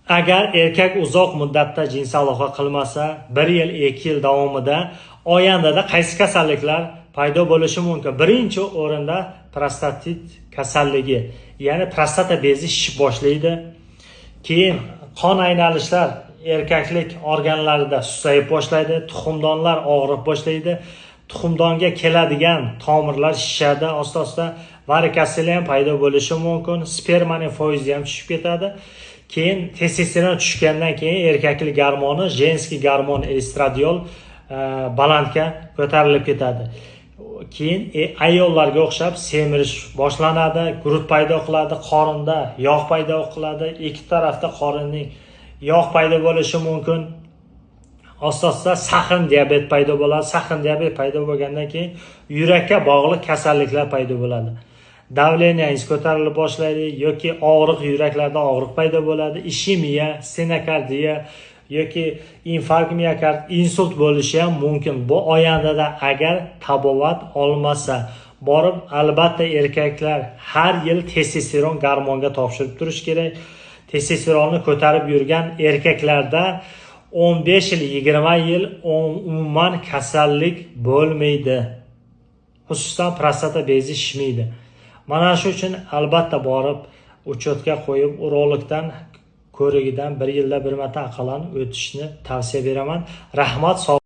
Agar erkak uzoq muddatda jinsiy aloqa qilmasa, 1 yil, 2 yil davomida oyandada qaysi kasalliklar paydo bo'lishi mumkin? Birinchi o'rinda prostatit kasalligi, ya'ni prostata bezi shishib boshlaydi. Keyin qon aynalishlar erkaklik organlarida susayib boshlaydi, tuxumdonlar og'rib boshlaydi, tuxumdonga keladigan tomirlar shishadi, asta-asta varikosel ham paydo bo'lishi mumkin, spermaning foizi ham tushib ketadi. Keyin testosteron tushgandan keyin erkaklik gormoni, jenskiy gormon estradiol balandga ko'tarilib ketadi. Keyin ayollarga o'xshab semirish boshlanadi, gurut paydo qiladi, qorinda yog' paydo qiladi, ikki tarafda qorinning yog' paydo bo'lishi mumkin. Asta-asta saxin diabet paydo bo'ladi. Saxin diabet paydo bo'lgandan keyin yurakka bog'liq kasalliklar paydo bo'ladi. Davleniyangiz ko'tarilib boshlaydi yoki og'riq, yuraklarda og'riq paydo bo'ladi, ishemiya, stenokardiya yoki infarkt miokard, insult bo'lishi ham mumkin. Bu oyandada agar tabovat olmasa, borib albatta erkaklar har yil testosteron gormonga topshirib turish kerak. Testosteronni ko'tarib yurgan erkaklarda 15 yil, 20 yil umuman kasallik bo'lmaydi. Xususan prostata bezi shishmaydi. Mana shu uchun albatta borib uchetga qo'yib urologdan ko'rigidan 1 yilda 1 marta aqallanib o'tishni tavsiya beraman. Rahmat, sog'